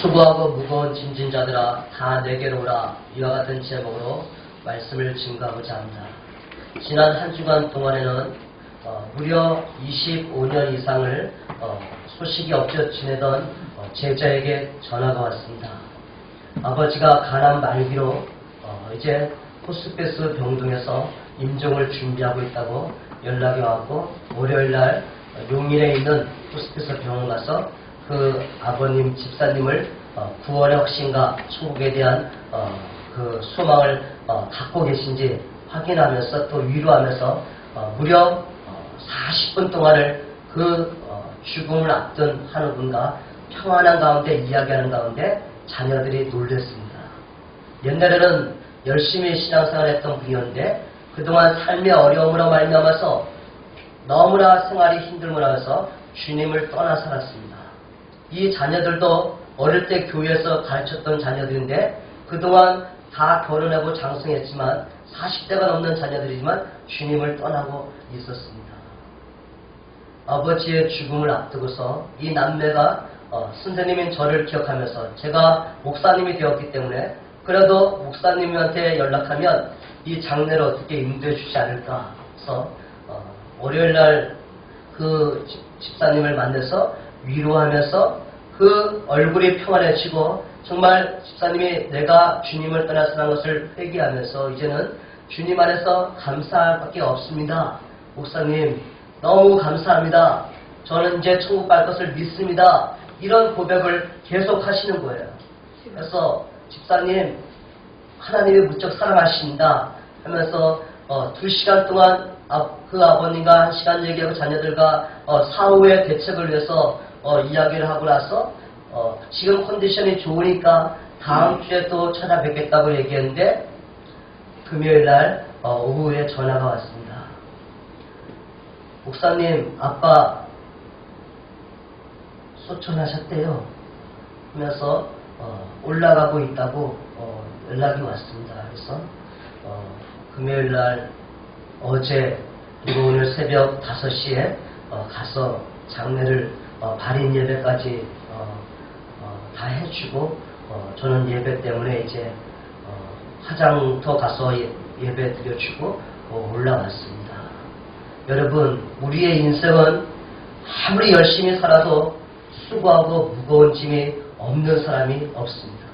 수고하고 무거운 짐진 자들아 다 내게로 오라. 이와 같은 제목으로 말씀을 증거하고자 합니다. 지난 한 주간 동안에는 무려 25년 이상을 소식이 없이 지내던 제자에게 전화가 왔습니다. 아버지가 간암 말기로 이제 호스피스 병동에서 임종을 준비하고 있다고 연락이 왔고, 월요일날 용인에 있는 호스피스 병원 가서 그 아버님 집사님을 구원의 확신과 천국에 대한 그 소망을 갖고 계신지 확인하면서 또 위로하면서 무려 40분 동안을 그 죽음을 앞둔 한 분과 평안한 가운데 이야기하는 가운데 자녀들이 놀랬습니다. 옛날에는 열심히 신앙생활을 했던 분이었는데 그동안 삶의 어려움으로 말미암아서 너무나 생활이 힘들고 나서 주님을 떠나 살았습니다. 이 자녀들도 어릴 때 교회에서 가르쳤던 자녀들인데 그동안 다 결혼하고 장성했지만 40대가 넘는 자녀들이지만 주님을 떠나고 있었습니다. 아버지의 죽음을 앞두고서 이 남매가 선생님인 저를 기억하면서 제가 목사님이 되었기 때문에 그래도 목사님한테 연락하면 이 장례를 어떻게 인도해 주지 않을까 해서 월요일날 그 집사님을 만나서 위로하면서 그 얼굴이 평안해지고 정말 집사님이 내가 주님을 떠나서라는 것을 회개하면서 이제는 주님 안에서 감사할 밖에 없습니다. 목사님 너무 감사합니다. 저는 이제 천국 갈 것을 믿습니다. 이런 고백을 계속 하시는 거예요. 그래서 집사님 하나님이 무척 사랑하십니다 하면서 2시간 동안 그 아버님과 1시간 얘기하고 자녀들과 사후의 대책을 위해서 이야기를 하고 나서 지금 컨디션이 좋으니까 다음 주에 또 찾아뵙겠다고 얘기했는데 금요일날 오후에 전화가 왔습니다. 목사님 아빠 소천하셨대요 하면서 올라가고 있다고 연락이 왔습니다. 그래서 금요일날 어제 그리고 오늘 새벽 5시에 가서 장례를 발인 예배까지 다 해주고 저는 예배 때문에 이제 화장터 가서 예배 드려주고 올라왔습니다. 여러분 우리의 인생은 아무리 열심히 살아도 수고하고 무거운 짐이 없는 사람이 없습니다.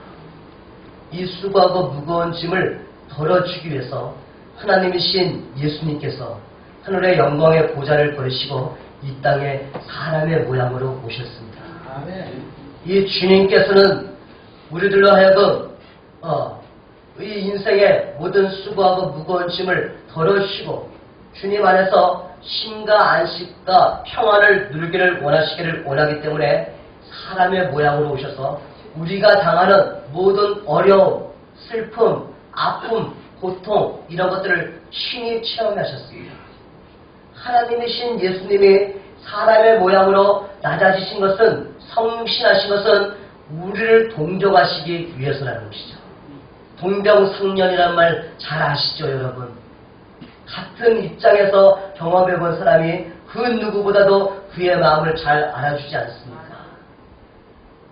이 수고하고 무거운 짐을 덜어주기 위해서 하나님이신 예수님께서 하늘의 영광의 보좌를 버리시고 이 땅에 사람의 모양으로 오셨습니다. 아멘. 이 주님께서는 우리들로 하여금 이 인생의 모든 수고하고 무거운 짐을 덜어주시고 주님 안에서 쉼과 안식과 평안을 누리기를 원하기 때문에 사람의 모양으로 오셔서 우리가 당하는 모든 어려움, 슬픔, 아픔, 고통 이런 것들을 친히 체험하셨습니다. 하나님이신 예수님이 사람의 모양으로 낮아지신 것은 성육신하신 것은 우리를 동정하시기 위해서라는 것이죠. 동병상련이란 말 잘 아시죠 여러분? 같은 입장에서 경험해 본 사람이 그 누구보다도 그의 마음을 잘 알아주지 않습니까?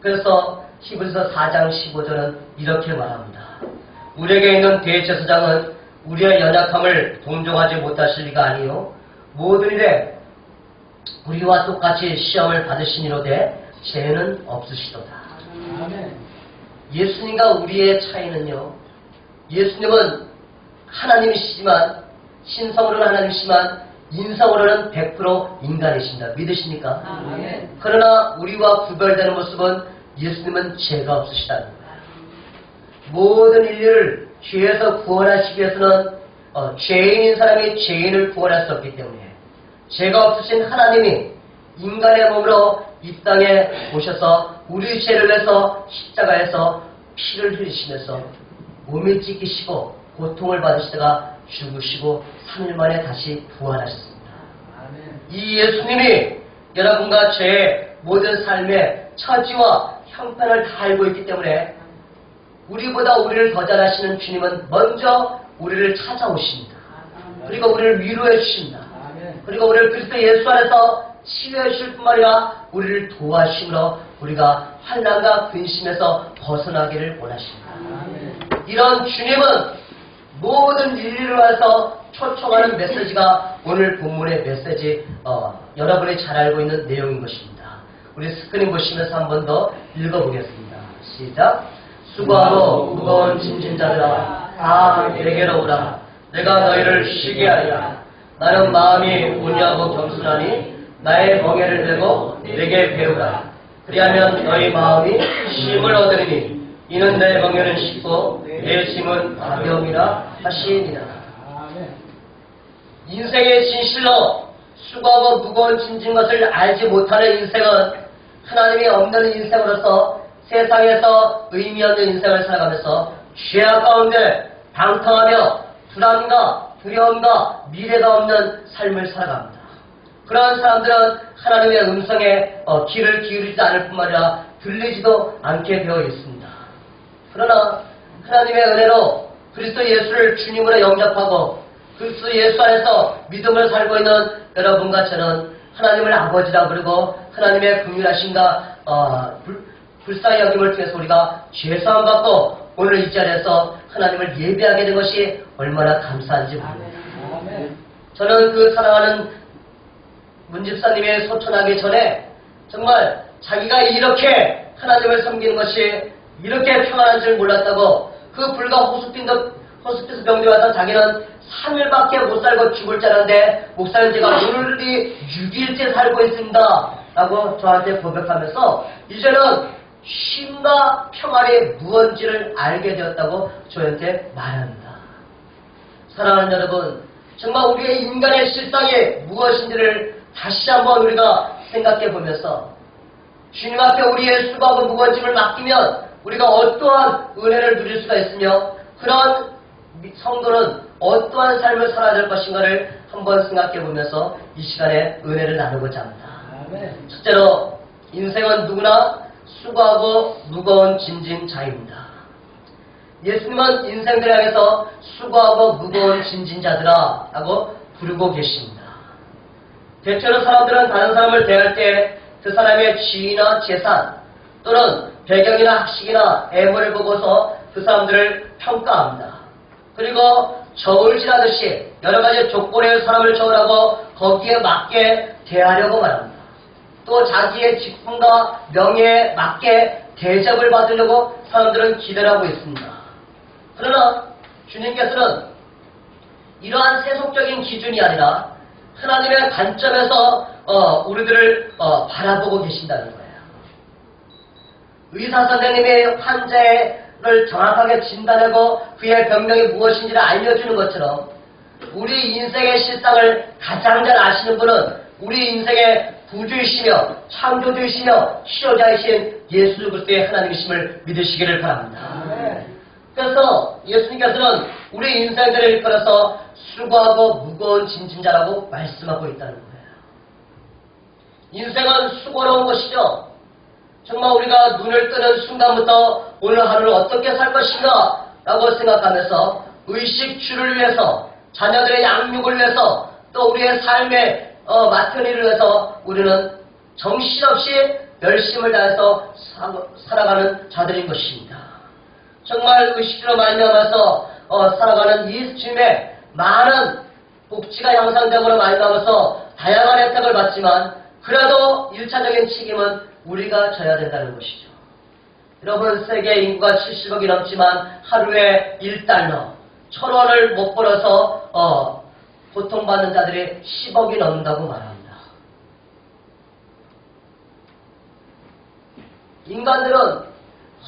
그래서 히브리서 4장 15절은 이렇게 말합니다. 우리에게 있는 대제사장은 우리의 연약함을 동정하지 못하실 리가 아니요 모든 일에 우리와 똑같이 시험을 받으시니로되 죄는 없으시도다. 아멘. 예수님과 우리의 차이는요, 예수님은 하나님이시지만 신성으로는 하나님이시지만 인성으로는 100% 인간이십니다. 믿으십니까? 아멘. 그러나 우리와 구별되는 모습은 예수님은 죄가 없으시다는 거예요. 모든 인류를 죄에서 구원하시기 위해서는 죄인인 사람이 죄인을 구원할 수 없기 때문에 죄가 없으신 하나님이 인간의 몸으로 이 땅에 오셔서 우리 죄를 위해서 십자가에서 피를 흘리시면서 몸을 찢기시고 고통을 받으시다가 죽으시고 3일 만에 다시 부활하셨습니다. 이 예수님이 여러분과 죄의 모든 삶의 처지와 형편을 다 알고 있기 때문에 우리보다 우리를 더 잘하시는 주님은 먼저 우리를 찾아오십니다. 그리고 우리를 위로해 주십니다. 그리고 우리를 그리스도 예수 안에서 치유해 주실 뿐만 아니라 우리를 도와주심으로 우리가 환난과 근심에서 벗어나기를 원하십니다. 이런 주님은 모든 인류를 위해서 초청하는 메시지가 오늘 본문의 메시지 여러분이 잘 알고 있는 내용인 것입니다. 우리 스크린 보시면서 한 번 더 읽어보겠습니다. 시작. 수고하고 무거운 짐진 자들아 다 내게로 오라. 내가 너희를 쉬게 하리라. 나는 마음이 온유하고 겸손하니 나의 멍에를 메고 내게 배우라. 그리하면 너희 마음이 쉼을 얻으리니 이는 내 멍에는 쉽고 내 짐은 가벼움이라 하시니라. 인생의 진실로 수고하고 무거운 짐진 것을 알지 못하는 인생은 하나님이 없는 인생으로서 세상에서 의미 없는 인생을 살아가면서 죄악 가운데 방탕하며 불안과 두려움과 미래가 없는 삶을 살아갑니다. 그러한 사람들은 하나님의 음성에 귀를 기울이지 않을 뿐만 아니라 들리지도 않게 되어 있습니다. 그러나 하나님의 은혜로 그리스도 예수를 주님으로 영접하고 그리스도 예수 안에서 믿음을 살고 있는 여러분과 저는 하나님을 아버지라 부르고 하나님의 긍휼하심과 불쌍히 여김을 통해서 우리가 죄사함 받고 오늘 이 자리에서 하나님을 예배하게 된 것이 얼마나 감사한지 모릅니다. 저는 그 사랑하는 문집사님의 소천하기 전에 정말 자기가 이렇게 하나님을 섬기는 것이 이렇게 평안한 줄 몰랐다고 그 불과 호스피스 병원에 와서 자기는 3일밖에 못 살고 죽을 줄 알았는데 목사님 제가 오늘이 6일째 살고 있습니다 라고 저한테 고백하면서 이제는 쉼과 평안이 무엇인지를 알게 되었다고 저한테 말합니다. 사랑하는 여러분, 정말 우리의 인간의 실상이 무엇인지를 다시 한번 우리가 생각해 보면서 주님 앞에 우리의 수고하고 무거운 짐을 맡기면 우리가 어떠한 은혜를 누릴 수가 있으며 그런 성도는 어떠한 삶을 살아야 될 것인가를 한번 생각해 보면서 이 시간에 은혜를 나누고자 합니다. 첫째로 인생은 누구나 수고하고 무거운 짐진 자입니다. 예수님은 인생들을 향해서 수고하고 무거운 짐진 자들아 라고 부르고 계십니다. 대체로 사람들은 다른 사람을 대할 때 그 사람의 지위나 재산 또는 배경이나 학식이나 애모를 보고서 그 사람들을 평가합니다. 그리고 저울 지나듯이 여러 가지 조건의 사람을 저울하고 거기에 맞게 대하려고 말합니다. 또 자기의 직분과 명예에 맞게 대접을 받으려고 사람들은 기대를 하고 있습니다. 그러나 주님께서는 이러한 세속적인 기준이 아니라 하나님의 관점에서 우리들을 바라보고 계신다는 거예요. 의사 선생님이 환자를 정확하게 진단하고 그의 병명이 무엇인지를 알려주는 것처럼 우리 인생의 실상을 가장 잘 아시는 분은 우리 인생의 구주이시며 창조주이시며 치료자이신 예수 그리스도의 하나님이심을 믿으시기를 바랍니다. 그래서 예수님께서는 우리 인생들을 이끌어서 수고하고 무거운 짐진 자라고 말씀하고 있다는 거예요. 인생은 수고로운 것이죠. 정말 우리가 눈을 뜨는 순간부터 오늘 하루를 어떻게 살 것인가 라고 생각하면서 의식주를 위해서 자녀들의 양육을 위해서 또 우리의 삶의 맡은 일을 위해서 우리는 정신없이 열심을 다해서 살아가는 자들인 것입니다. 정말 의식주로 말미암아서 살아가는 이 주님의 많은 복지가 향상됨으로 말미암아서 다양한 혜택을 받지만 그래도 1차적인 책임은 우리가 져야 된다는 것이죠. 여러분 세계 인구가 70억이 넘지만 하루에 1달러 1,000원을 못 벌어서 고통받는 자들이 10억이 넘는다고 말합니다. 인간들은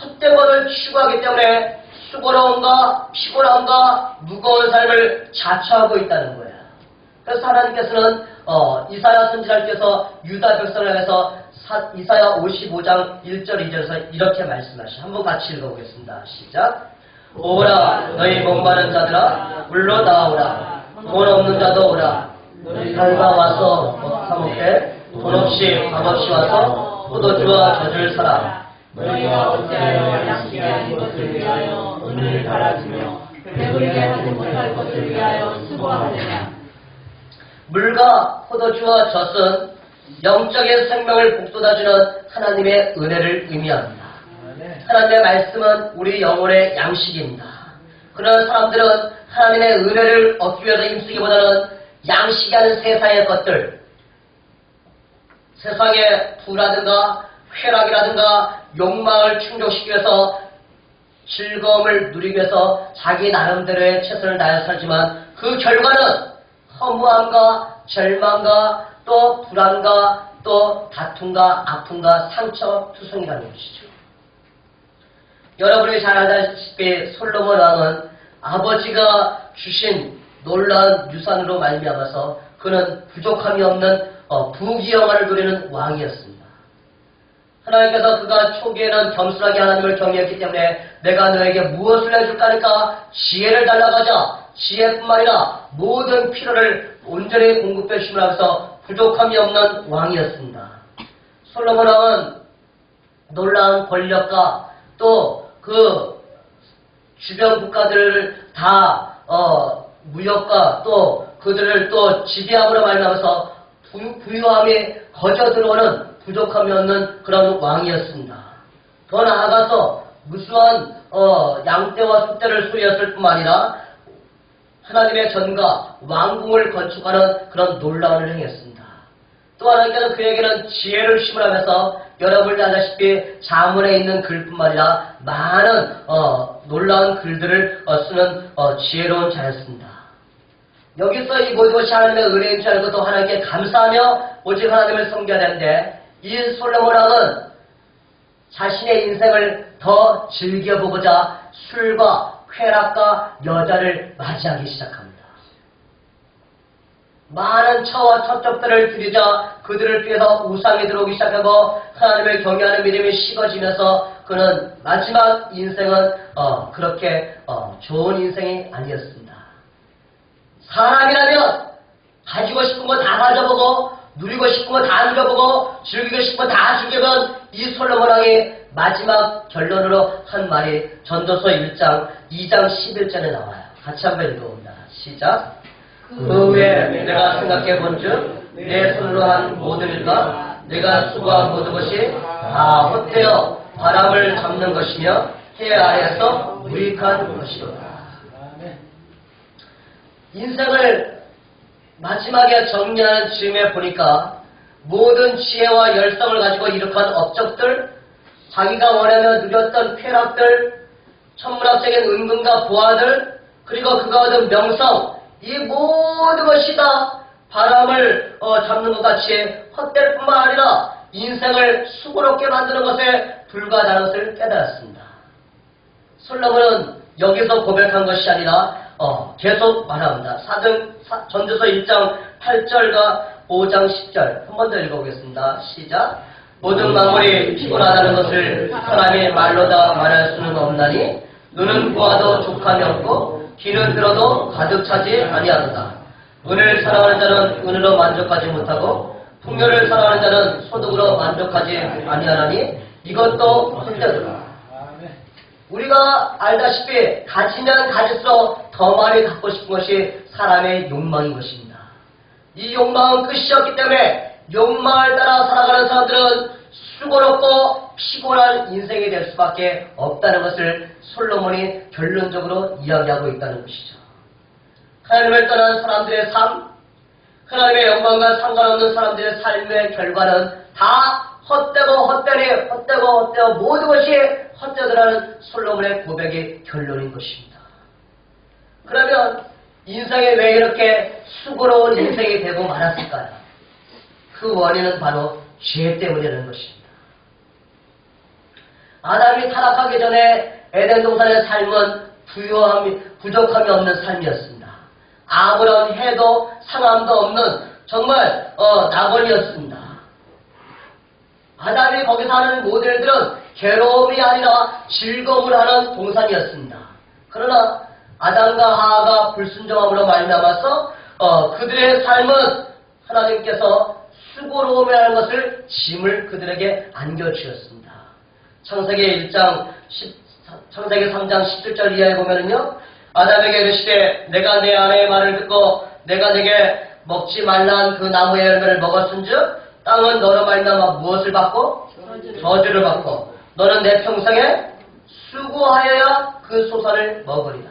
헛된 것을 추구하기 때문에 수고로움과 피곤함과 무거운 삶을 자처하고 있다는 거예요. 그래서 하나님께서는 이사야 선지자께서 유다 백성을 향해서 이사야 55장 1절 2절에서 이렇게 말씀하시죠. 한번 같이 읽어보겠습니다. 시작. 오라 너희 목마른 자들아 물러 나오라. 돈 없는 자도 오라. 살다 와서 사먹게 돈 없이 밥 없이 와서 포도주와 젖을 사라. 너희가 어찌하여 양식이 아닌 것을 위하여 돈을 달아주며 배부르게 하지 못할 것을 위하여 수고하느냐. 물과 포도주와 젖은 영적인 생명을 북돋아주는 하나님의 은혜를 의미합니다. 하나님의 말씀은 우리 영혼의 양식입니다. 그런 사람들은 하나님의 은혜를 얻기 위해서 힘쓰기보다는 양식이 아닌 세상의 것들, 세상의 부라든가 쾌락이라든가 욕망을 충족시키기 위해서 즐거움을 누리기 위해서 자기 나름대로의 최선을 다해 살지만 그 결과는 허무함과 절망과 또 불안과 또 다툼과 아픔과 상처 투성이라는 것이죠. 여러분이 잘 아다시피 솔로몬 왕은 아버지가 주신 놀라운 유산으로 말미암아서 그는 부족함이 없는 부귀영화를 누리는 왕이었습니다. 하나님께서 그가 초기에는 겸손하게 하나님을 경외했기 때문에 내가 너에게 무엇을 해줄까 하니까 지혜를 달라고 하자 지혜뿐만 아니라 모든 필요를 온전히 공급해 주심을 하면서 부족함이 없는 왕이었습니다. 솔로몬 왕은 놀라운 권력과 또 그 주변 국가들을 다 무역과 또 그들을 또 지배함으로 말미암아서 부유함이 거저 들어오는 부족함이 없는 그런 왕이었습니다. 더 나아가서 무수한 양떼와 숫대를 수리했을 뿐만 아니라 하나님의 전과 왕궁을 건축하는 그런 놀라운 일을 행했습니다. 또 하나님께서 그에게는 지혜를 심으라면서 여러분이 알다시피 자문에 있는 글뿐만 아니라 많은 놀라운 글들을 쓰는 지혜로운 자였습니다. 여기서 이 모든 것이 하나님의 은혜인 줄 알고 또 하나님께 감사하며 오직 하나님을 섬겨야 되는데 이 솔로몬 왕은 자신의 인생을 더 즐겨보고자 술과 쾌락과 여자를 맞이하기 시작합니다. 많은 처와 첩적들을 들이자 그들을 피해서 우상이 들어오기 시작하고 하나님을 경외하는 믿음이 식어지면서 그는 마지막 인생은 그렇게 좋은 인생이 아니었습니다. 사람이라면 가지고 싶은 거 다 가져보고 누리고 싶은 거 다 누려보고 즐기고 싶은 거 다 즐겨본 이 솔로몬 왕이 마지막 결론으로 한 말이 전도서 1장 2장 11절에 나와요. 같이 한번 읽어봅니다. 시작. 그 후에 내가 생각해 본즉 내 손으로 한 모든 일과 내가 수고한 모든 것이 다 헛되어 바람을 잡는 것이며 해 아래에서 무익한 것이로다. 인생을 마지막에 정리하는 즈음에 보니까 모든 지혜와 열성을 가지고 이룩한 업적들, 자기가 원하며 누렸던 쾌락들, 천문학적인 은근과 보화들, 그리고 그가 얻은 명성, 이 모든 것이 다 바람을 잡는 것 같이 헛될 뿐만 아니라 인생을 수고롭게 만드는 것에 불과하다는 것을 깨달았습니다. 솔로몬은 여기서 고백한 것이 아니라 계속 말합니다. 전도서 1장 8절과 5장 10절 한 번 더 읽어보겠습니다. 시작. 모든 만물이 피곤하다는 것을 사람이 말로 다 말할 수는 없나니 눈은 보아도 족함이 없고 귀는 들어도 가득 차지 아니하도다. 은을 사랑하는 자는 은으로 만족하지 못하고 풍요를 사랑하는 자는 소득으로 만족하지 아니하나니 이것도 헛되도다. 우리가 알다시피 가지면 가질수록 더 많이 갖고 싶은 것이 사람의 욕망인 것입니다. 이 욕망은 끝이 없기 때문에 욕망을 따라 살아가는 사람들은 수고롭고 피곤한 인생이 될 수밖에 없다는 것을 솔로몬이 결론적으로 이야기하고 있다는 것이죠. 하나님을 떠난 사람들의 삶, 하나님의 영광과 상관없는 사람들의 삶의 결과는 다 헛되고 모든 것이 헛되더라는 솔로몬의 고백이 결론인 것입니다. 그러면 인생이 왜 이렇게 수고로운 인생이 되고 말았을까요? 그 원인은 바로 죄 때문이라는 것입니다. 아담이 타락하기 전에 에덴 동산의 삶은 부족함이 없는 삶이었습니다. 아무런 해도 상함도 없는 정말 낙원이었습니다. 아담이 거기서 하는 모든 일들은 괴로움이 아니라 즐거움을 하는 동산이었습니다. 그러나 아담과 하하가 불순종함으로 말미암아서 그들의 삶은 하나님께서 수고로움이라는 것을 짐을 그들에게 안겨주셨습니다. 창세기 3장 17절 이하에 보면은요, 아담에게 이르시되 내가 내 아내의 말을 듣고 내가 내게 먹지 말란 그 나무의 열매를 먹었은즉 땅은 너로 말미암아 무엇을 받고? 저주를 받고 너는 내 평생에 수고하여야 그 소산을 먹으리라.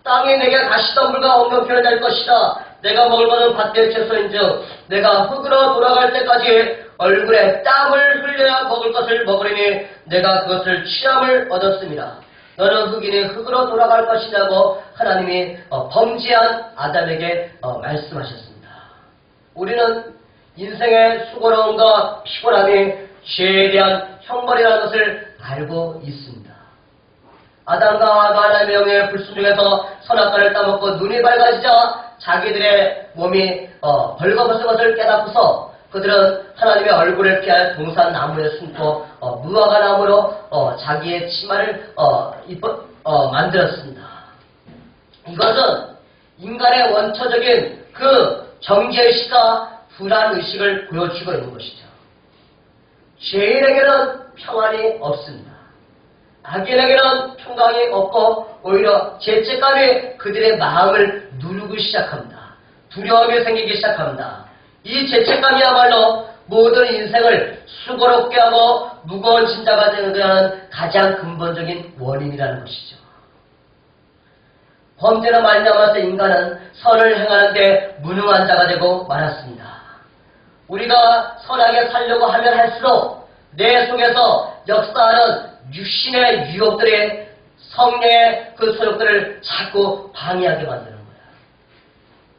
땅이 내게 가시덤불과 엉겅퀴를 낼 것이다. 내가 먹을 것은 밭의 채소인즉 내가 흙으로 돌아갈 때까지 얼굴에 땀을 흘려야 먹을 것을 먹으리니 내가 그것을 취함을 얻었습니다. 너는 흙이니 흙으로 돌아갈 것이라고 하나님이 범죄한 아담에게 말씀하셨습니다. 우리는 인생의 수고로움과 피곤함이 죄에 대한 형벌이라는 것을 알고 있습니다. 아담과 하와가 하나님의 영의 불순 중에서 선악과를 따먹고 눈이 밝아지자 자기들의 몸이 벌거벗은 것을 깨닫고서 그들은 하나님의 얼굴을 피할 동산 나무에 숨고 무화과 나무로 자기의 치마를 만들었습니다. 이것은 인간의 원초적인 그 정죄의식과 불안의식을 보여주고 있는 것이죠. 죄인에게는 평안이 없습니다. 악인에게는 평강이 없고 오히려 죄책감이 그들의 마음을 누르기 시작합니다. 두려움이 생기기 시작합니다. 이 죄책감이야말로 모든 인생을 수고롭게 하고 무거운 짐자가 되는 가장 근본적인 원인이라는 것이죠. 범죄로 말미암아서 인간은 선을 행하는 데 무능한 자가 되고 말았습니다. 우리가 선하게 살려고 하면 할수록 내 속에서 역사하는 육신의 유혹들이 성령의 그 소욕들을 자꾸 방해하게 만드는 거야.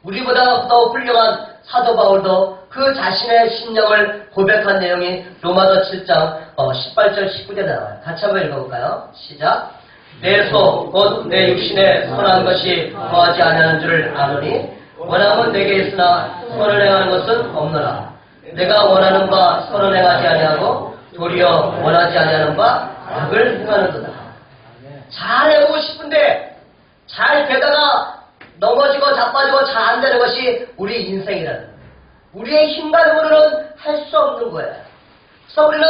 우리보다 더 훌륭한 사도 바울도 그 자신의 심령을 고백한 내용이 로마서 7장 18절 19절에 나와요. 같이 한번 읽어볼까요? 시작. 내 속 곧 내 육신에 선한 것이 거하지 아니하는 줄을 아노니 원함은 내게 있으나 선을 행하는 것은 없노라. 내가 원하는 바 선을 행하지 아니하고 도리어 원하지 아니하는 바 악을 행하는도다. 잘 해보고 싶은데 잘 되다가 넘어지고 자빠지고 잘 안 되는 것이 우리 인생이라는 거예요. 우리의 힘과 능력으로는 할 수 없는 거예요. 그래서 우리는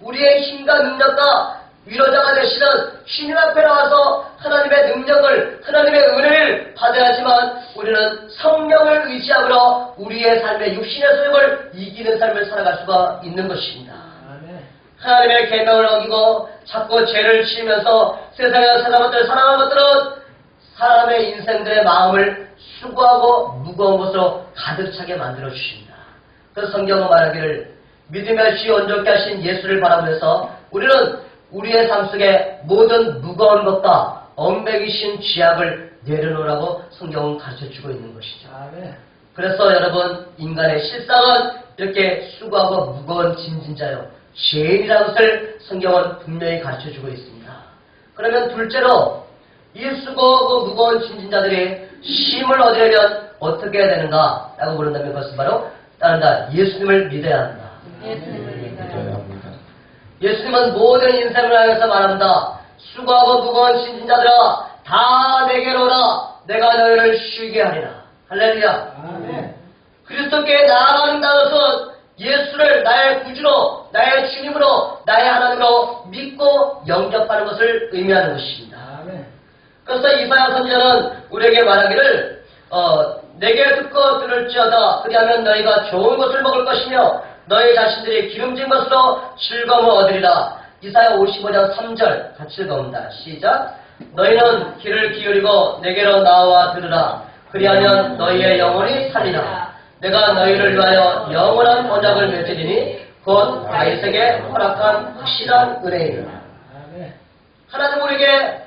우리의 힘과 능력과 위로자가 되시는 주님 앞에 나와서 하나님의 능력을, 하나님의 은혜를 받아야 하지만 우리는 성령을 의지함으로 우리의 삶의 육신의 소욕을 이기는 삶을 살아갈 수가 있는 것입니다. 하나님의 계명을 어기고 자꾸 죄를 지으면서 세상에 사는 것들, 사랑하는 것들은 사람의 인생들의 마음을 수고하고 무거운 것으로 가득 차게 만들어 주십니다. 그래서 성경은 말하기를 믿음의 주 온전케 하신 예수를 바라보면서 우리는 우리의 삶 속에 모든 무거운 것과 얽매이신 죄악을 내려놓으라고 성경은 가르쳐주고 있는 것이죠. 그래서 여러분, 인간의 실상은 이렇게 수고하고 무거운 짐진 자요, 죄인이라는 것을 성경은 분명히 가르쳐주고 있습니다. 그러면 둘째로 이 수고하고 무거운 짐진 자들이 쉼을 얻으려면 어떻게 해야 되는가 라고 물은다면 그것은 바로 따른다. 예수님을 믿어야 한다. 예수님을 믿어야 합니다. 예수님은 모든 인생을 하면서 말합니다. 수고하고 무거운 짐진 자들아 다 내게로 오라. 내가 너희를 쉬게 하리라. 할렐루야. 아멘. 그리스도께 나아간다는 것은 예수를 나의 구주로, 나의 주님으로, 나의 하나님으로 믿고 영접하는 것을 의미하는 것입니다. 아멘. 그래서 이사야 선지자는 우리에게 말하기를 내게 듣고 들을지어다. 그리하면 너희가 좋은 것을 먹을 것이며 너희 자신들이 기름진 것으로 즐거움을 얻으리라. 이사야 55장 3절 같이 읽어봅니다. 시작. 너희는 귀를 기울이고 내게로 나와 들으라. 그리하면 너희의 영혼이 살리라. 내가 너희를 위하여 영원한 언약을 맺으리니 곧 다윗에게 허락한 확실한 은혜이니라. 하나님 우리에게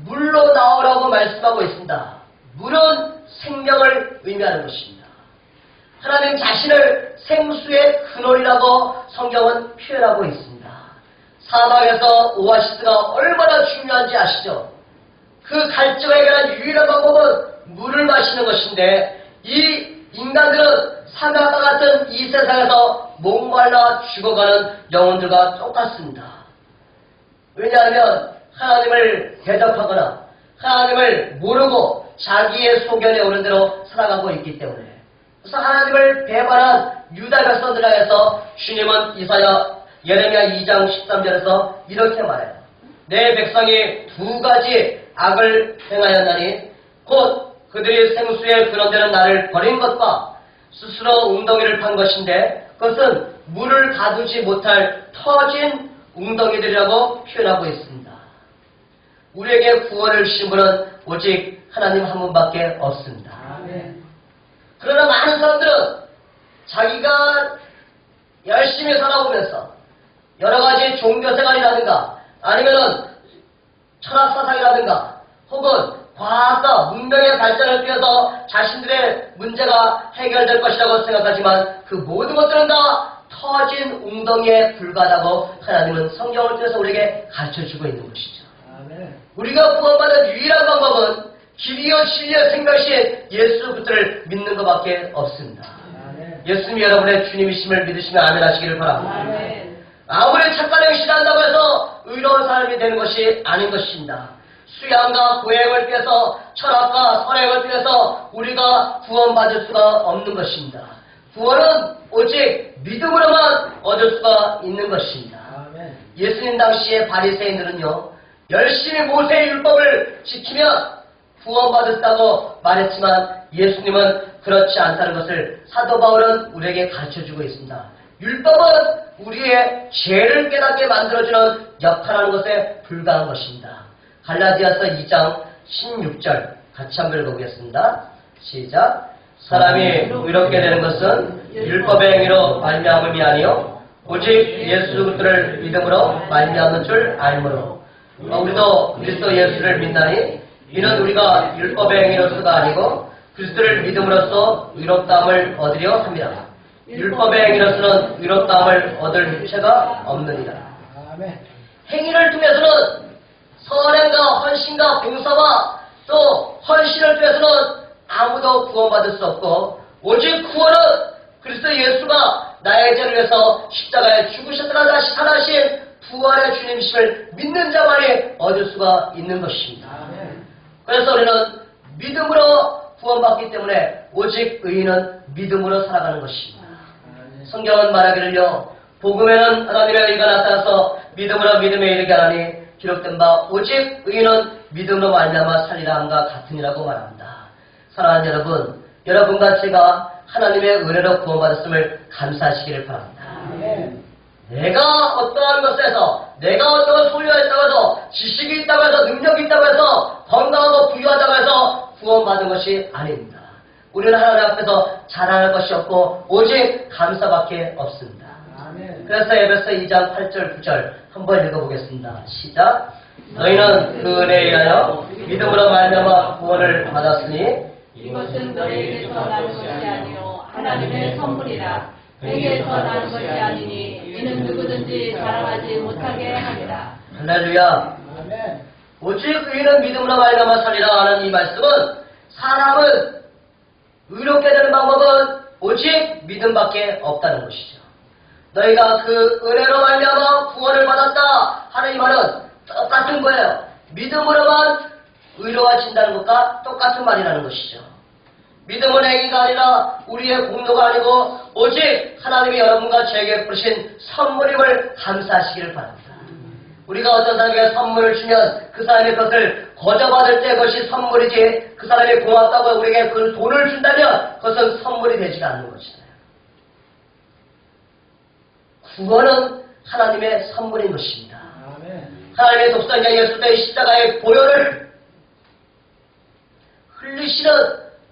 물로 나오라고 말씀하고 있습니다. 물은 생명을 의미하는 것입니다. 하나님 자신을 생수의 근원이라고 성경은 표현하고 있습니다. 사막에서 오아시스가 얼마나 중요한지 아시죠? 그 갈증을 해결한 유일한 방법은 물을 마시는 것인데 이 인간들은 사막과 같은 이 세상에서 목말라 죽어가는 영혼들과 똑같습니다. 왜냐하면 하나님을 대적하거나 하나님을 모르고 자기의 소견에 오른 대로 살아가고 있기 때문에. 그래서 하나님을 배반한 유다 백성들 향해서 주님은 이사야 예레미야 2장 13절에서 이렇게 말해요. 내 백성이 두 가지 악을 행하였나니 곧 그들이 생수에 근원되는 나를 버린 것과 스스로 웅덩이를 판 것인데 그것은 물을 가두지 못할 터진 웅덩이들이라고 표현하고 있습니다. 우리에게 구원을 주신 분은 오직 하나님 한 분밖에 없습니다. 그러나 많은 사람들은 자기가 열심히 살아오면서 여러 가지 종교생활이라든가 아니면은 철학사상이라든가 혹은 과학과 문명의 발전을 통해서 자신들의 문제가 해결될 것이라고 생각하지만 그 모든 것들은 다 터진 웅덩이에 불과하다고 하나님은 성경을 통해서 우리에게 가르쳐주고 있는 것이죠. 우리가 구원받은 유일한 방법은 길이요 진리요 생명이신 예수 그리스도를 믿는 것밖에 없습니다. 예수님이 여러분의 주님이심을 믿으시면 아멘 하시기를 바랍니다. 아무리 착한 행실을 한다고 해서 의로운 사람이 되는 것이 아닌 것입니다. 수양과 고행을 통해서 철학과 선행을 통해서 우리가 구원받을 수가 없는 것입니다. 구원은 오직 믿음으로만 얻을 수가 있는 것입니다. 예수님 당시의 바리새인들은요 열심히 모세의 율법을 지키면 구원받았다고 말했지만 예수님은 그렇지 않다는 것을 사도 바울은 우리에게 가르쳐주고 있습니다. 율법은 우리의 죄를 깨닫게 만들어주는 역할하는 것에 불과한 것입니다. 갈라디아서 2장 16절 같이 한번 읽어보겠습니다. 시작. 사람이 의롭게 되는 것은 율법의 행위로 말미암음이 아니요 오직 예수 그리스도를 믿음으로 말미암는 줄 알므로 우리도 그리스도 예수를 믿나니 이는 우리가 율법의 행위로서가 아니고 그리스도를 믿음으로써 의롭다함을 얻으려 합니다. 율법의 행위로서는 의롭다함을 얻을 육체가 없느니라. 행위를 통해서는 선행과 헌신과 봉사와 또 헌신을 통해서는 아무도 구원받을 수 없고 오직 구원은 그리스도 예수가 나의 죄를 위해서 십자가에 죽으셨다가 다시 살아신 부활의 주님이심을 믿는 자만이 얻을 수가 있는 것입니다. 그래서 우리는 믿음으로 구원받기 때문에 오직 의인은 믿음으로 살아가는 것입니다. 성경은 말하기를요 복음에는 하나님의 의가 나타나서 믿음으로 믿음에 이르게 하나니 기록된 바 오직 의인은 믿음으로 말미암아 살리라 함과 같으니라고 말합니다. 사랑하는 여러분, 여러분과 제가 하나님의 은혜로 구원받았음을 감사하시기를 바랍니다. 내가 어떠한 것에서 내가 어떤 소유했다고 해서 지식이 있다고 해서 능력이 있다고 해서 건강하고 부유하다고 해서 구원받은 것이 아닙니다. 우리는 하나님 앞에서 자랑할 것이 없고 오직 감사밖에 없습니다. 그래서 에베소 2장 8절 9절 한번 읽어보겠습니다. 시작. 너희는 그 은혜에 의하여 믿음으로 말미암아 구원을 받았으니 이것은 너희에게서 나는 것이 아니요 하나님의 선물이라. 내게서 나는 것이 아니니 이는 누구든지 자랑하지 못하게 하리라. 할렐루야. 오직 의인은 믿음으로 말미암아 살리라 하는 이 말씀은 사람은 의롭게 되는 방법은 오직 믿음밖에 없다는 것이죠. 너희가 그 은혜로 말미암아 구원을 받았다 하는 이 말은 똑같은 거예요. 믿음으로만 의로워진다는 것과 똑같은 말이라는 것이죠. 믿음은 행위가 아니라 우리의 공로가 아니고 오직 하나님이 여러분과 저에게 부르신 선물임을 감사하시기를 바랍니다. 우리가 어떤 사람에게 선물을 주면 그 사람의 것을 거저받을 때 그것이 선물이지 그 사람이 고맙다고 우리에게 그 돈을 준다면 그것은 선물이 되지가 않는 것이잖아요. 구원은 하나님의 선물인 것입니다. 하나님의 독생자 예수 그리스도의 십자가의 보혈을 흘리시는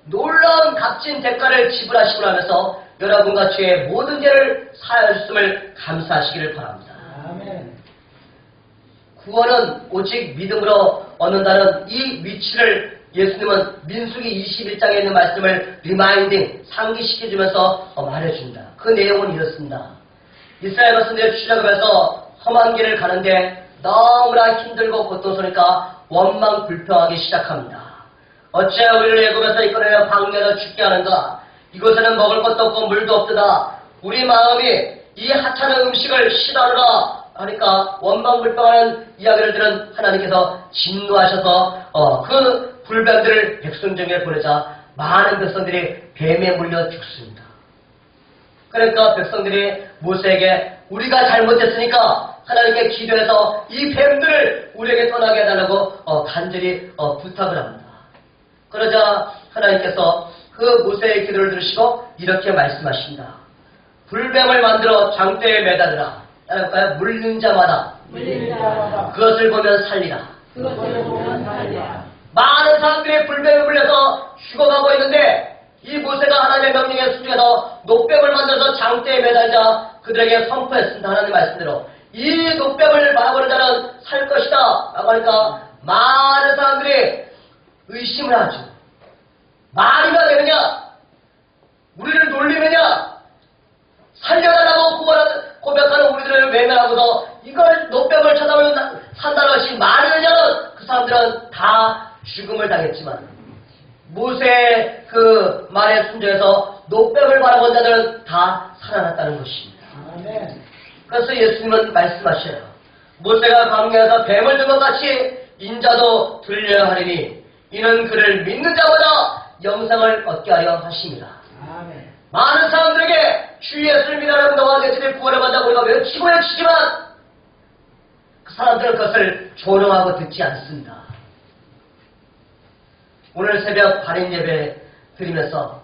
놀라운 값진 대가를 지불하시고 나면서 여러분과 저의 모든 죄를 사하였음을 감사하시기를 바랍니다. 구원은 오직 믿음으로 얻는다는 이 위치를 예수님은 민수기 21장에 있는 말씀을 리마인딩, 상기시켜주면서 말해줍니다. 그 내용은 이렇습니다. 이스라엘 백성들이 출애굽해서 험한 길을 가는데 너무나 힘들고 고통스러우니까 원망 불평하기 시작합니다. 어찌하여 우리를 애굽에서 이끌어내어 방면을 죽게 하는가? 이곳에는 먹을 것도 없고 물도 없도다. 우리 마음이 이 하찮은 음식을 싫어하노라 하니까 원망불평하는 이야기를 들은 하나님께서 진노하셔서 그 불뱀들을 백성 중에 보내자 많은 백성들이 뱀에 물려 죽습니다. 그러니까 백성들이 모세에게 우리가 잘못했으니까 하나님께 기도해서 이 뱀들을 우리에게 떠나게 해달라고 간절히 부탁을 합니다. 그러자 하나님께서 그 모세의 기도를 들으시고 이렇게 말씀하십니다. 불뱀을 만들어 장대에 매다느라. 따라볼까요? 물는 자마다 그것을 보면 살리라. 많은 사람들이 불뱀에 물려서 죽어가고 있는데 이 모세가 하나님의 명령에 순종해서 녹뱀을 만들어서 장대에 매달자 그들에게 선포했습니다. 하나님의 말씀대로 이 녹뱀을 바라보는 자는 살 것이다 라고 하니까 많은 사람들이 의심을 하죠. 말이나 되느냐? 우리를 놀리느냐? 살려달라고 고백하는 우리들을 외면하고서 이걸 녹뱀을 쳐다보면 산다는 것이 말이 되냐는 그 사람들은 다 죽음을 당했지만 모세의 그 말에 순종해서 녹뱀을 바라본 자들은 다 살아났다는 것입니다. 그래서 예수님은 말씀하셔요. 모세가 광야에서 뱀을 든 것 같이 인자도 들려야 하리니 이는 그를 믿는 자보다 영생을 얻게 하려 하심이라. 많은 사람들에게 주 예수를 믿으라는 너와 내 집에 구원을 받자고 우리가 외치지만 그 사람들은 그것을 조롱하고 듣지 않습니다. 오늘 새벽 발인 예배 드리면서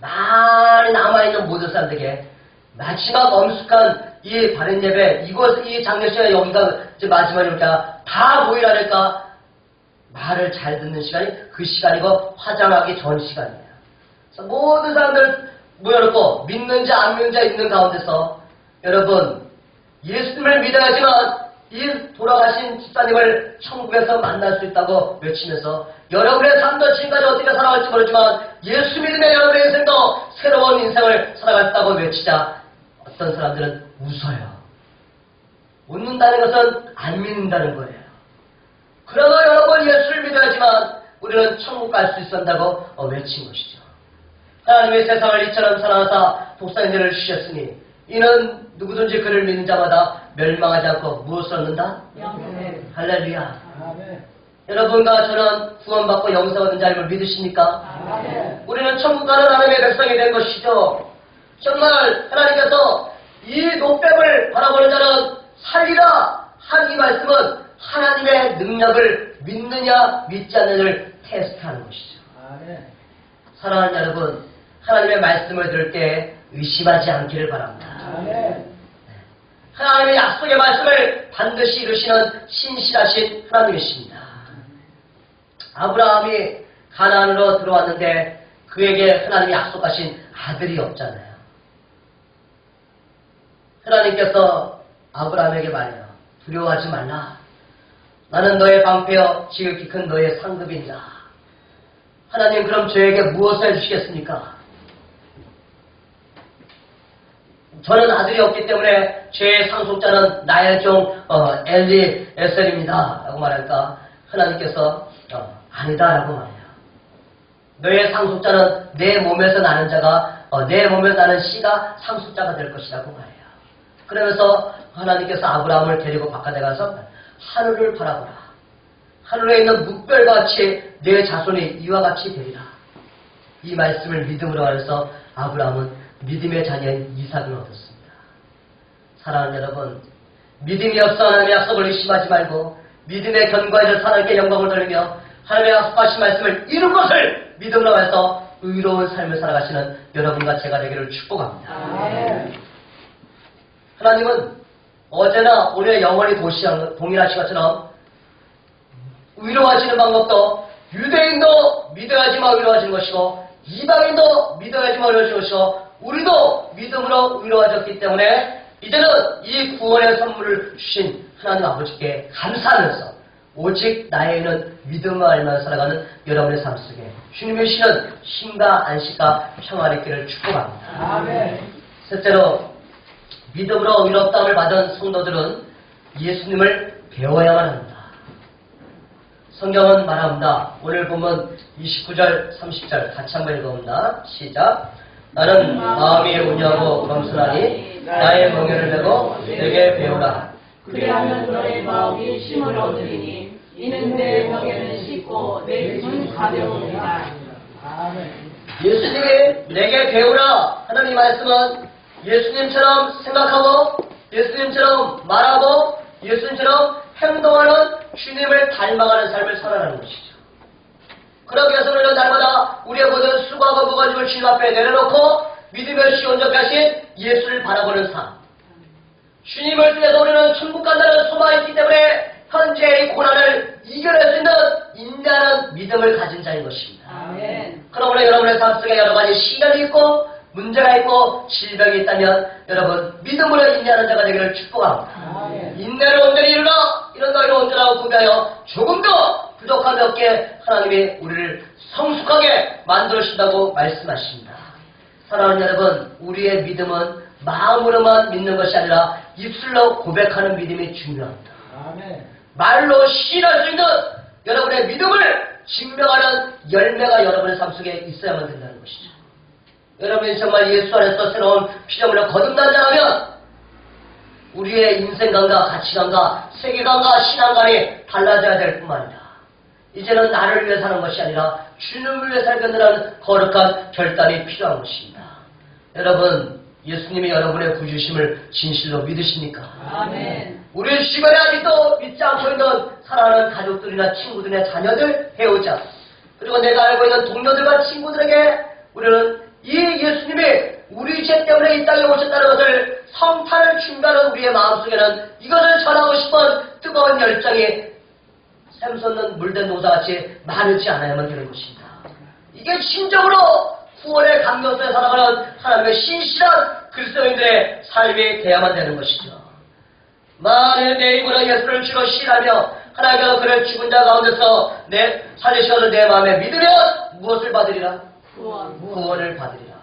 많이 남아있는 모든 사람들에게 마지막 엄숙한 이 발인 예배 이 장례식에 여기가 이제 마지막이니까 다 모이라니까 말을 잘 듣는 시간이 그 시간이고 화장하기 전 시간이에요. 그래서 모든 사람들 모여놓고 믿는 자 안 믿는 자 있는 가운데서 여러분 예수님을 믿어야지만 이 돌아가신 집사님을 천국에서 만날 수 있다고 외치면서 여러분의 삶도 지금까지 어떻게 살아갈지 모르지만 예수 믿음의 여러분의 인생도 새로운 인생을 살아갔다고 외치자 어떤 사람들은 웃어요. 웃는다는 것은 안 믿는다는 거예요. 그러나 여러분 예수를 믿어야지만 우리는 천국 갈 수 있었다고 외친 것이죠. 하나님의 세상을 이처럼 사랑하사 독생자를 주셨으니 이는 누구든지 그를 믿는 자마다 멸망하지 않고 무엇을 얻는다? 영생. 할렐루야. 여러분과 저는 구원받고 영생 얻는 자임을 믿으십니까? 우리는 천국 가는 하나님의 백성이 된 것이죠. 정말 하나님께서 이 녹뱀을 바라보는 자는 살리라 한 이 말씀은 하나님의 능력을 믿느냐 믿지 않느냐를 테스트하는 것이죠. 사랑하는 여러분, 하나님의 말씀을 들을 때 의심하지 않기를 바랍니다. 하나님의 약속의 말씀을 반드시 이루시는 신실하신 하나님이십니다. 아브라함이 가나안으로 들어왔는데 그에게 하나님이 약속하신 아들이 없잖아요. 하나님께서 아브라함에게 말해요. 두려워하지 말라. 나는 너의 방패여 지극히 큰 너의 상급이니라. 하나님 그럼 저에게 무엇을 해주시겠습니까? 저는 아들이 없기 때문에 죄의 상속자는 나의 종 엘리에셀입니다 라고 말하니까 하나님께서 아니다 라고 말해요. 너의 상속자는 내 몸에서 나는 자가 내 몸에서 나는 씨가 상속자가 될 것이라고 말해요. 그러면서 하나님께서 아브라함을 데리고 바깥에 가서 하늘을 바라보라. 하늘에 있는 묵별같이 내 자손이 이와 같이 되리라. 이 말씀을 믿음으로 하여서 아브라함은 믿음의 자녀인 이삭을 얻었습니다. 사랑하는 여러분, 믿음이 없어 하나님의 약속을 의심하지 말고 믿음의 견고해져 하나님께 영광을 돌리며 하나님의 약속하신 말씀을 이룬 것을 믿음으로 해서 의로운 삶을 살아가시는 여러분과 제가 되기를 축복합니다. 하나님은 어제나 오늘 영원히 동일하신 것처럼 위로하시는 방법도 유대인도 믿어야지만 위로하시는 것이고 이방인도 믿어야지만 위로하시는 것이고 우리도 믿음으로 위로하셨기 때문에 이제는 이 구원의 선물을 주신 하나님 아버지께 감사하면서 오직 나에게는 믿음을 알면서 살아가는 여러분의 삶 속에 주님의 주시는 힘과 안식과 평안의 길을 축복합니다. 셋째로 믿음으로 위롭다함을 받은 성도들은 예수님을 배워야만 합니다. 성경은 말합니다. 오늘 보면 29절, 30절 같이 한번 읽어봅니다. 시작. 나는 마음이 온유하고 겸손하니 나의 멍에를 메고 내게 배우라. 그리하면 너의 마음이 쉼을 얻으리니 이는 내 멍에는 쉽고 내 짐은 가벼우니라. 예수님이 내게 배우라 하는 이 말씀은 예수님처럼 생각하고 예수님처럼 말하고 예수님처럼 행동하는 주님을 닮아가는 삶을 살아가는 것이죠. 그러기 위해서 우리는 날마다 우리의 모든 수고하고 무거움을 주님 앞에 내려놓고 믿으며 시온전하신 예수를 바라보는 삶. 주님을 통해서 우리는 천국 간다는 소망이 있기 때문에 현재의 고난을 이겨낼 수 있는 인내하는 믿음을 가진 자인 것입니다. 아멘. 그러므로 여러분의 삶 속에 여러 가지 시련이 있고 문제가 있고 질병이 있다면 여러분 믿음으로 인내하는 자가 되기를 축복합니다. 아멘. 인내를 온전히 이루라 이런 너희를 온전하고 구비하여 조금 더 부족함이 없게 하나님이 우리를 성숙하게 만들어주신다고 말씀하십니다. 사랑하는 여러분, 우리의 믿음은 마음으로만 믿는 것이 아니라 입술로 고백하는 믿음이 중요합니다. 아멘. 말로 시인할 수 있는 여러분의 믿음을 증명하는 열매가 여러분의 삶 속에 있어야만 된다는 것이죠. 여러분이 정말 예수 안에서 새로운 피조물로 거듭난 자라면 우리의 인생관과 가치관과 세계관과 신앙관이 달라져야 될 뿐만 아니라 이제는 나를 위해 사는 것이 아니라 주님을 위해 살겠다는 거룩한 결단이 필요한 것입니다. 여러분, 예수님이 여러분의 구주심을 진실로 믿으십니까? 아멘. 우리 주변에 아직도 믿지 않고 있는 사랑하는 가족들이나 친구들이나 자녀들, 배우자, 그리고 내가 알고 있는 동료들과 친구들에게 우리는 이 예수님이 우리 죄 때문에 이 땅에 오셨다는 것을 성탄을 준비하는 우리의 마음속에는 이것을 전하고 싶은 뜨거운 열정이 샘솟는 물된 노사같이 마르지 않아야만 되는 것입니다. 이게 진정으로 구원의 감격에 살아가는 하나님의 신실한 그리스도인들의 삶이 되어야만 되는 것이죠. 만일 내 입으로 예수를 주로 신하며 하나님께서 그를 죽은 자 가운데서 살리셔도 내 마음에 믿으면 무엇을 받으리라? 구원을 받으리라.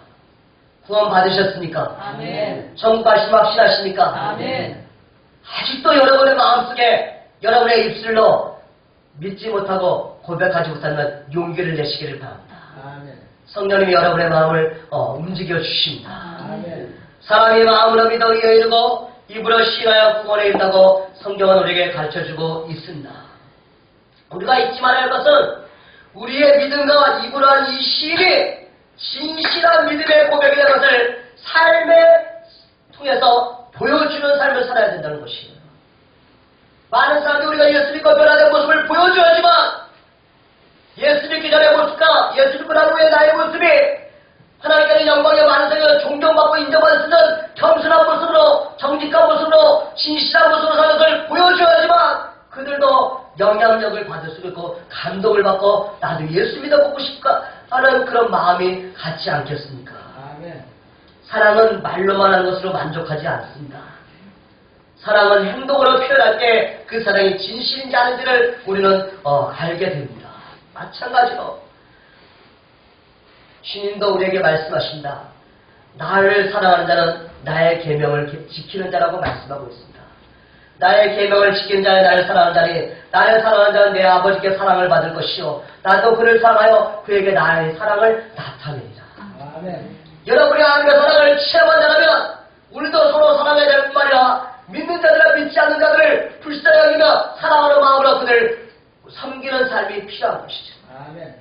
구원 받으셨습니까? 아멘. 천국 가심 확신하십니까? 아멘. 아직도 여러분의 마음속에 여러분의 입술로 믿지 못하고 고백하지 못하는 용기를 내시기를 바랍니다. 아멘. 성령님이 여러분의 마음을 움직여 주십니다. 아멘. 사람이 마음으로 믿어 이에 이르고 입으로 시인하여 구원에 이른다고 성경은 우리에게 가르쳐주고 있습니다. 우리가 잊지 말아야 할 것은 우리의 믿음과 입으로 한 이 시인이 진실한 믿음의 고백이 된 것을 삶에 통해서 보여주는 삶을 살아야 된다는 것이에요. 많은 사람들이 우리가 예수 믿고 변화된 모습을 보여줘야지만 예수 믿기 전의 모습과 예수 믿고 난 후에 나의 모습이 하나님께는 영광의 만성을 존경받고 인정받을 수 있는 겸손한 모습으로 정직한 모습으로 진실한 모습으로 사는 것을 보여줘야지만 그들도 영향력을 받을 수 있고 감동을 받고 나도 예수 믿어보고 싶다 하는 그런 마음이 갖지 않겠습니까? 아멘. 사랑은 말로만 하는 것으로 만족하지 않습니다. 사랑은 행동으로 표현할 때 그 사랑이 진실인지 아닌지를 우리는 알게 됩니다. 마찬가지로 주님도 우리에게 말씀하신다. 나를 사랑하는 자는 나의 계명을 지키는 자라고 말씀하고 있습니다. 나의 계명을 지키는 자는 나를 사랑하는 자니 나를 사랑하는 자는 내 아버지께 사랑을 받을 것이요 나도 그를 사랑하여 그에게 나의 사랑을 나타내리라. 아멘. 여러분이 하나님의 사랑을 체험한 자라면 우리도 서로 사랑해야 될 뿐만 아니라 믿는 자들과 믿지 않는 자들을 불쌍히 여기며 사랑하는 마음으로 그들을 섬기는 삶이 필요한 것이죠. 아멘.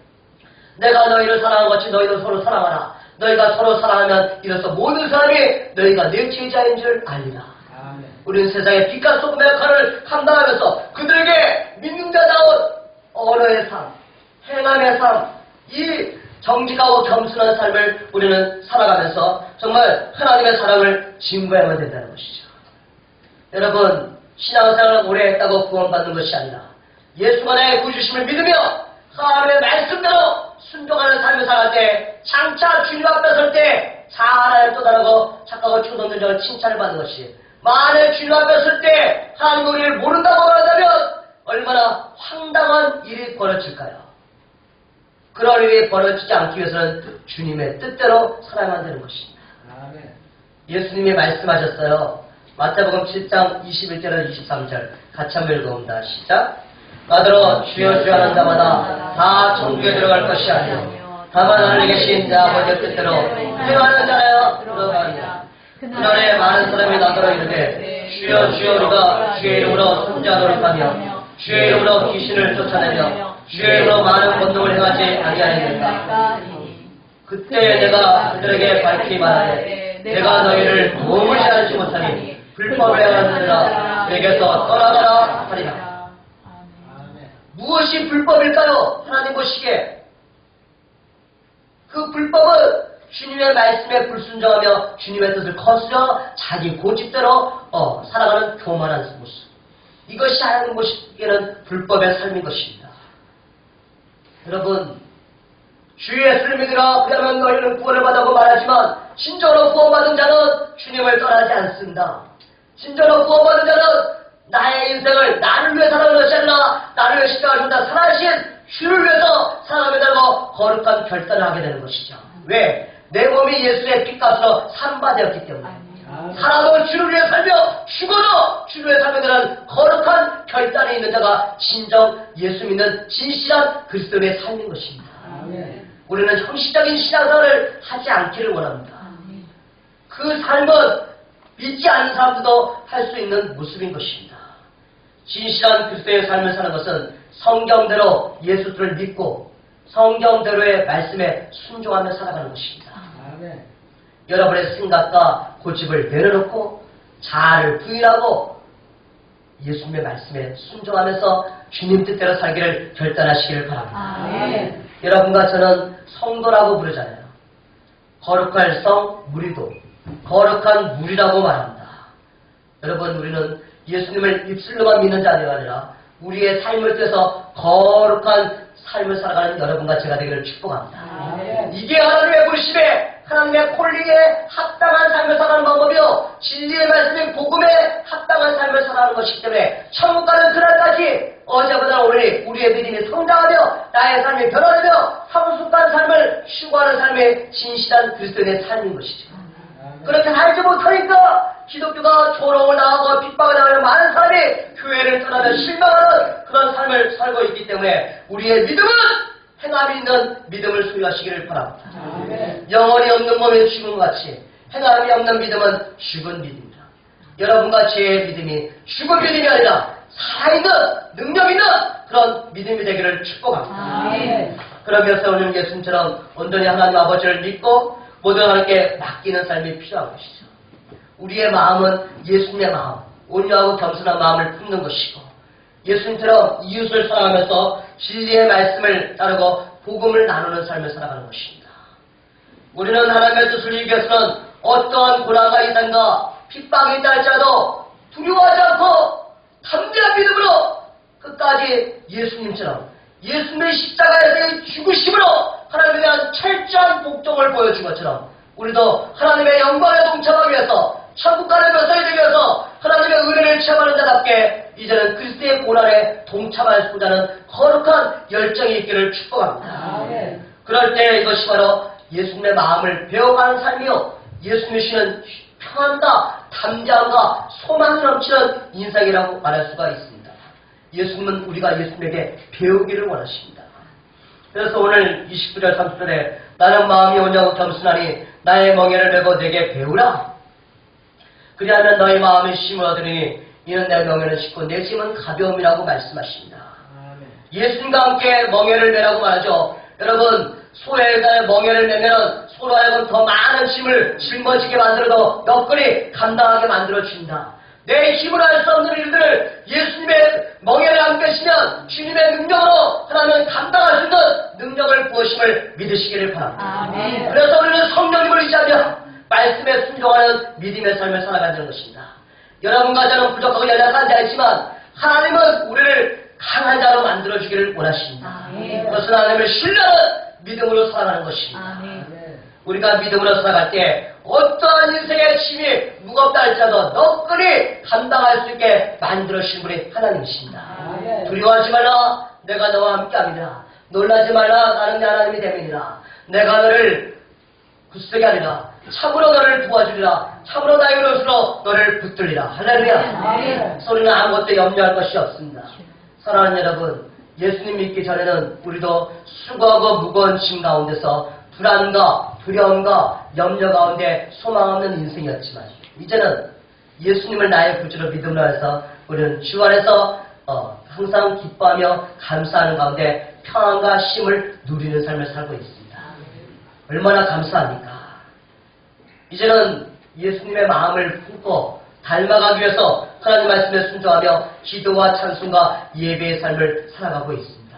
내가 너희를 사랑한 것이 너희도 서로 사랑하라. 너희가 서로 사랑하면 이로써 모든 사람이 너희가 내 제자인 줄 알리라. 아멘. 우리는 세상의 빛과 소금의 역할을 감당하면서 그들에게 믿는 자다운 언어의 삶, 행함의 삶, 이 정직하고 겸손한 삶을 우리는 살아가면서 정말 하나님의 사랑을 증거해야만 된다는 것이죠. 여러분, 신앙생활을 오래 했다고 구원받는 것이 아니라 예수만의 구주심을 믿으며 하나님의 말씀대로 순종하는 삶을 살아갈 때 장차 주님 앞에 설 때 잘하여 또다르고 착하고 충성된 칭찬을 받는 것이 만일 주님 앞에 설 때 하나님 우리를 모른다고 말한다면 얼마나 황당한 일이 벌어질까요? 그런 일이 벌어지지 않기 위해서는 주님의 뜻대로 살아야만 되는 것입니다. 아멘. 예수님이 말씀하셨어요. 마태복음 7장 21절에서 23절 같이 한번 읽어봅니다. 시작. 마더러 주여 주여 하는 자마다 다 천국에 들어갈 것이 아니요 다만 하늘에 계신 내 아버지의 뜻대로 행하는 자라야 들어가리라. 그날에 많은 사람이 나더러 이르되 주여 주여 우리가 주의 이름으로 선지자 노릇하며 주의 이름으로 귀신을 쫓아내며 주의 이름으로 많은 권능을 행하지 아니하였는가. 그때 내가 그들에게 밝히 말하되 내가 너희를 도무지 알지 못하니 불법을 행하는 자라 내게서 떠나가라 하리라. 아멘. 무엇이 불법일까요? 하나님 보시기에 그 불법은 주님의 말씀에 불순종하며 주님의 뜻을 거스려 자기 고집대로 살아가는 교만한 모습. 이것이 하나님 보시기에는 불법의 삶인 것입니다. 여러분, 주 예수를 믿으라 그러면 너희는 구원을 받다고 말하지만 진정으로 구원받은 자는 주님을 떠나지 않습니다. 진정으로 구원받은 자는 나의 인생을 나를 위해 살아가는 것이 아니라 나를 위해 십자가를 준다 살아신 주를 위해서 살아가게 되고 거룩한 결단을 하게 되는 것이죠. 왜? 내 몸이 예수의 핏값으로 산바되었기 때문에. 살아도 주를 위해 살며 죽어도 주를 위해 살게 되는 거룩한 결단이 있는 자가 진정 예수 믿는 진실한 그리스도인의 삶인 것입니다. 우리는 형식적인 신앙생활을 하지 않기를 원합니다. 그 삶은 믿지 않는 사람들도 할 수 있는 모습인 것입니다. 진실한 그리스도의 삶을 사는 것은 성경대로 예수를 믿고 성경대로의 말씀에 순종하며 살아가는 것입니다. 여러분의 생각과 고집을 내려놓고 자아를 부인하고 예수님의 말씀에 순종하면서 주님 뜻대로 살기를 결단하시기를 바랍니다. 여러분과 저는 성도라고 부르잖아요. 거룩할 성 무리도 거룩한 무리라고 말합니다. 여러분, 우리는 예수님을 입술로만 믿는 자가 아니라 우리의 삶을 통해서 거룩한 삶을 살아가는 여러분과 제가 되기를 축복합니다. 이게 하나님의 부르심에 하나님의 콜링에 합당한 삶을 살아가는 방법이요 진리의 말씀인 복음에 합당한 삶을 살아가는 것이기 때문에 천국 가는 그날까지 어제보다 오늘이 우리의 믿음이 성장하며 나의 삶이 변화되며 성숙한 삶을 추구하는 삶의 진실한 그리스도인의 삶인 것이죠. 그렇게 살지 못하니까 기독교가 조롱을 당하고 핍박을 당하는 많은 사람이 교회를 떠나며 실망하는 그런 삶을 살고 있기 때문에 우리의 믿음은 행함이 있는 믿음을 소유하시기를 바랍니다. 영혼이 없는 몸에 죽은 것 같이 행함이 없는 믿음은 죽은 믿음입니다. 여러분과 제 믿음이 죽은 믿음이 아니라 살아있는 능력 있는 그런 믿음이 되기를 축복합니다. 그러면서 오늘 예수님처럼 온전히 하나님 아버지를 믿고 모든 하나님께 맡기는 삶이 필요한 것이죠. 우리의 마음은 예수님의 마음, 온유하고 겸손한 마음을 품는 것이고 예수님처럼 이웃을 사랑하면서 진리의 말씀을 따르고 복음을 나누는 삶을 살아가는 것입니다. 우리는 하나님의 뜻을 이루기 위해서는 어떠한 고난과 이상과 핍박이 있다 할지라도 두려워하지 않고 담대한 믿음으로 끝까지 예수님처럼 예수님의 십자가에서의 죽으심으로 하나님에 대한 철저한 복종을 보여준 것처럼 우리도 하나님의 영광에 동참하기 위해서 천국 가는 것을 되기 위해서 하나님의 은혜를 체험하는 자답게 이제는 그리스도의 고난에 동참하고자 하는 거룩한 열정이 있기를 축복합니다. 그럴 때 이것이 바로 예수님의 마음을 배워가는 삶이요 예수님이 주시는 평안과 담대함과 소망이 넘치는 인생이라고 말할 수가 있습니다. 예수님은 우리가 예수님에게 배우기를 원하십니다. 그래서 오늘 29절 30절에 나는 마음이 온유하고 겸손하니 나의 멍에를 메고 내게 배우라. 그리하면 너희 마음의 힘을 얻으니 이는 내 멍에는 쉽고 내 짐은 가벼움이라고 말씀하십니다. 예수님과 함께 멍에를 메라고 말하죠. 여러분, 소에다의 멍에를 메면 소로 하여금 더 많은 짐을 짊어지게 만들어도 너끈히 감당하게 만들어준다. 내 힘으로 할 수 없는 일들을 예수님의 멍에를 함께 시면 주님의 능력으로 하나님은 감당할 수 있는 능력을 부으심을 믿으시기를 바랍니다. 그래서 우리는 성령님을 의지하며 말씀에 순종하는 믿음의 삶을 살아가는 것입니다. 여러분과 저는 부족하고 연약한 자이지만 하나님은 우리를 강한 자로 만들어주기를 원하십니다. 그것은 하나님을 신뢰하는 믿음으로 살아가는 것입니다. 우리가 믿음으로 살아갈 때 어떠한 인생의 짐이 무겁다 할지라도 너끈히 감당할 수 있게 만들어주신 분이 하나님이십니다. 두려워하지 말라, 내가 너와 함께합니다. 놀라지 말라, 나는 내 하나님이 됨이니라. 내가 너를 굳세게 하리라. 참으로 너를 도와주리라. 참으로 나의 오른손으로 너를 붙들리라. 할렐루야. 소리는 아무것도 염려할 것이 없습니다. 사랑하는 여러분, 예수님 믿기 전에는 우리도 수고하고 무거운 짐 가운데서 불안과 두려움과 염려 가운데 소망 없는 인생이었지만 이제는 예수님을 나의 구주로 믿음으로 해서 우리는 주 안에서 항상 기뻐하며 감사하는 가운데 평안과 쉼을 누리는 삶을 살고 있습니다. 얼마나 감사합니까? 이제는 예수님의 마음을 품고 닮아가기 위해서 하나님 말씀에 순종하며 기도와 찬송과 예배의 삶을 살아가고 있습니다.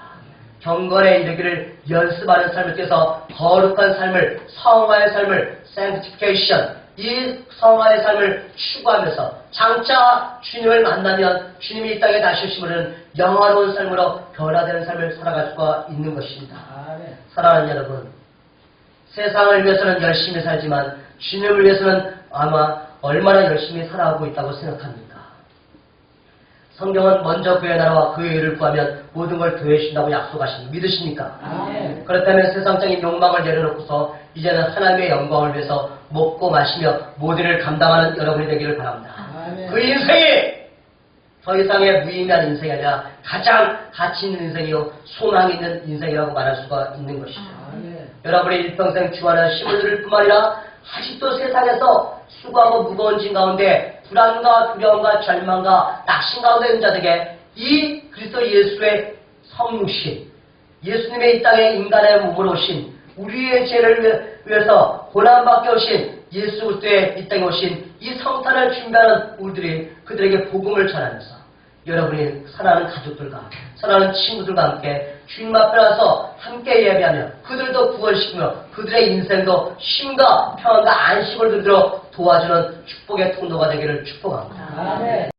경건에 이르기를 연습하는 삶을 통해서 거룩한 삶을, 성화의 삶을, sanctification, 이 성화의 삶을 추구하면서 장차 주님을 만나면 주님이 이 땅에 다시 오시면 영화로운 삶으로 변화되는 삶을 살아갈 수가 있는 것입니다. 아멘. 사랑하는 여러분, 세상을 위해서는 열심히 살지만 주님을 위해서는 아마 얼마나 열심히 살아가고 있다고 생각합니까? 성경은 먼저 그의 나라와 그의 의를 구하면 모든 걸 더해 주신다고 약속하시니 믿으십니까? 아멘. 그렇다면 세상적인 욕망을 내려놓고서 이제는 하나님의 영광을 위해서 먹고 마시며 모든 일을 감당하는 여러분이 되기를 바랍니다. 아멘. 그 인생이 더 이상의 무의미한 인생이 아니라 가장 가치 있는 인생이요 소망이 있는 인생이라고 말할 수가 있는 것이죠. 아멘. 여러분의 일평생 주하는 힘을 들일 뿐만 아니라 아직도 세상에서 수고하고 무거운 짐 가운데 불안과 두려움과 절망과 낙심 가운데 있는 자들에게 이 그리스도 예수의 성육신, 예수님의 이 땅에 인간의 몸으로 오신 우리의 죄를 위해서 고난받게 오신 예수 그리스도의 이 땅에 오신 이 성탄을 준비하는 우리들이 그들에게 복음을 전하면서 여러분이 사랑하는 가족들과 사랑하는 친구들과 함께 주님 앞에 나서 함께 예배하며 그들도 구원시키며 그들의 인생도 쉼과 평안과 안식을 누리도록 도와주는 축복의 통로가 되기를 축복합니다. 아멘.